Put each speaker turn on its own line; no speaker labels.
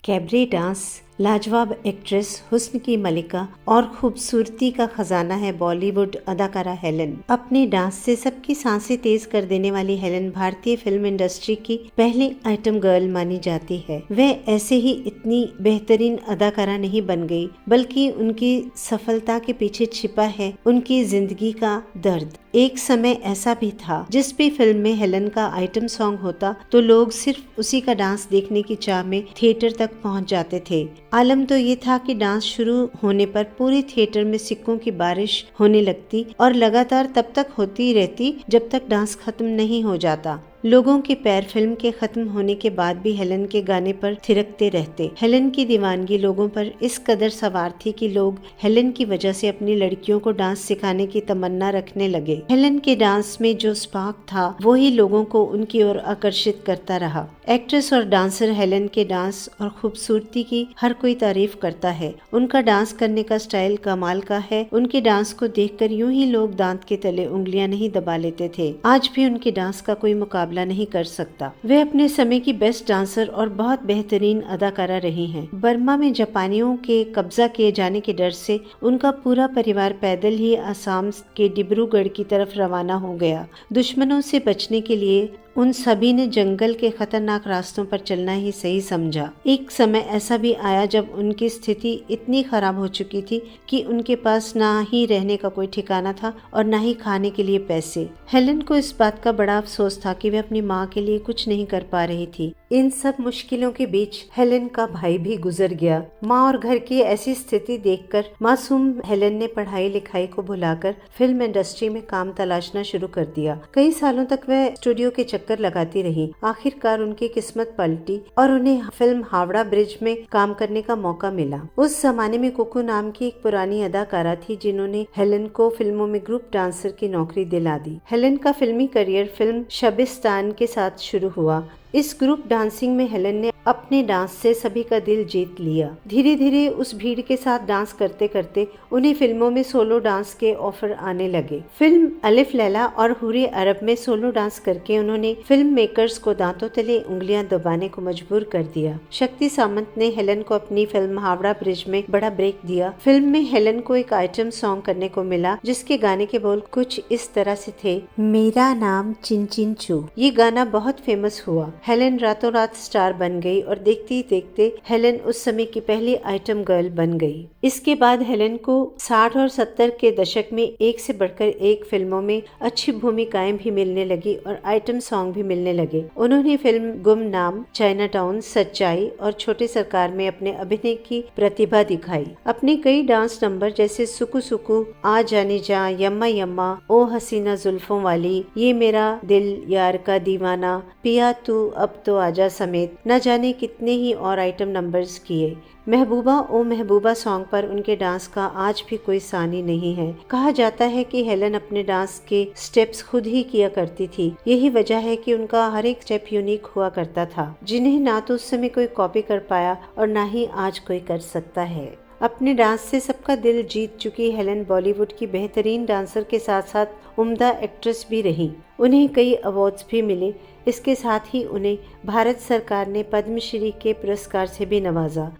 Cabaret dance, लाजवाब actress हुस्न की मलिका और खूबसूरती का खजाना है बॉलीवुड अदाकारा हेलन। अपने डांस से सबकी सांसें तेज कर देने वाली हेलन भारतीय फिल्म इंडस्ट्री की पहली आइटम गर्ल मानी जाती है। वह ऐसे ही इतनी बेहतरीन अदाकारा नहीं बन गई, बल्कि उनकी सफलता के पीछे छिपा है उनकी जिंदगी का दर्द। एक समय ऐसा भी था जिस भी फिल्म में हेलन का आइटम सॉन्ग होता तो लोग सिर्फ उसी का डांस देखने की चाह में थिएटर तक पहुंच जाते थे। आलम तो ये था कि डांस शुरू होने पर पूरे थिएटर में सिक्कों की बारिश होने लगती और लगातार तब तक होती रहती जब तक डांस खत्म नहीं हो जाता। लोगों के पैर फिल्म के खत्म होने के बाद भी हेलन के गाने पर थिरकते रहते। हेलन की दीवानगी लोगों पर इस कदर सवार थी कि लोग हेलन की वजह से अपनी लड़कियों को डांस सिखाने की तमन्ना रखने लगे। हेलन के डांस में जो स्पार्क था वो ही लोगों को उनकी ओर आकर्षित करता रहा। एक्ट्रेस और डांसर हेलन के डांस और खूबसूरती की हर कोई तारीफ करता है। उनका डांस करने का स्टाइल कमाल का है। उनके डांस को देखकर यूं ही लोग दांत के तले उंगलियां नहीं दबा लेते थे। आज भी उनके डांस का कोई मुकाबला नहीं कर सकता। वे अपने समय की बेस्ट डांसर और बहुत बेहतरीन अदाकारा रही हैं। बर्मा में जापानियों के कब्जा किए जाने के डर से उनका पूरा परिवार पैदल ही असम के डिब्रूगढ़ की तरफ रवाना हो गया। दुश्मनों से बचने के लिए उन सभी ने जंगल के खतरनाक रास्तों पर चलना ही सही समझा। एक समय ऐसा भी आया जब उनकी स्थिति इतनी खराब हो चुकी थी कि उनके पास ना ही रहने का कोई ठिकाना था और ना ही खाने के लिए पैसे। हेलन को इस बात का बड़ा अफसोस था कि वे अपनी माँ के लिए कुछ नहीं कर पा रही थी। इन सब मुश्किलों के बीच हेलन का भाई भी गुजर गया। माँ और घर की ऐसी स्थिति देखकर मासूम हेलन ने पढ़ाई लिखाई को भुलाकर फिल्म इंडस्ट्री में काम तलाशना शुरू कर दिया। कई सालों तक वह स्टूडियो के चक्कर लगाती रही। आखिरकार उनकी किस्मत पलटी और उन्हें फिल्म हावड़ा ब्रिज में काम करने का मौका मिला। उस जमाने में कुकू नाम की एक पुरानी अदाकारा थी जिन्होंने हेलन को फिल्मों में ग्रुप डांसर की नौकरी दिला दी। हेलन का फिल्मी करियर फिल्म शबिस्तान के साथ शुरू हुआ। इस ग्रुप डांसिंग में हेलन ने अपने डांस से सभी का दिल जीत लिया। धीरे धीरे उस भीड़ के साथ डांस करते करते उन्हें फिल्मों में सोलो डांस के ऑफर आने लगे। फिल्म अलिफ लैला और हुर्रे अरब में सोलो डांस करके उन्होंने फिल्म मेकर्स को दांतों तले उंगलियां दबाने को मजबूर कर दिया। शक्ति सामंत ने हेलन को अपनी फिल्म हावड़ा ब्रिज में बड़ा ब्रेक दिया। फिल्म में हेलन को एक आइटम सॉन्ग करने को मिला जिसके गाने के बोल कुछ इस तरह से थे, मेरा नाम चिन चू। ये गाना बहुत फेमस हुआ। हेलन रातों रात स्टार बन गई और देखते ही देखते हेलन उस समय की पहली आइटम गर्ल बन गई। इसके बाद हेलन को 60 और 70 के दशक में एक से बढ़कर एक फिल्मों में अच्छी भूमिकाएं भी मिलने लगी और आइटम सॉन्ग भी मिलने लगे। उन्होंने फिल्म गुमनाम, चाइना टाउन, सच्चाई और छोटे सरकार में अपने अभिनय की प्रतिभा दिखाई। अपने कई डांस नंबर जैसे सुकु सुकु, आ जाने जा, यम्मा यम्मा, ओ हसीना जुल्फों वाली, ये मेरा दिल यार का दीवाना, पिया तू अब तो आजा समेत न जाने कितने ही और आइटम नंबर्स किए। महबूबा ओ महबूबा सॉन्ग पर उनके डांस का आज भी कोई सानी नहीं है। कहा जाता है कि हेलन अपने डांस के स्टेप्स खुद ही किया करती थी। यही वजह है कि उनका हर एक स्टेप यूनिक हुआ करता था, जिन्हें ना तो उस समय कोई कॉपी कर पाया और ना ही आज कोई कर सकता है। अपने डांस से सबका दिल जीत चुकी हेलन बॉलीवुड की बेहतरीन डांसर के साथ साथ उम्दा एक्ट्रेस भी रही। उन्हें कई अवार्ड्स भी मिले। इसके साथ ही उन्हें भारत सरकार ने पद्मश्री के पुरस्कार से भी नवाजा।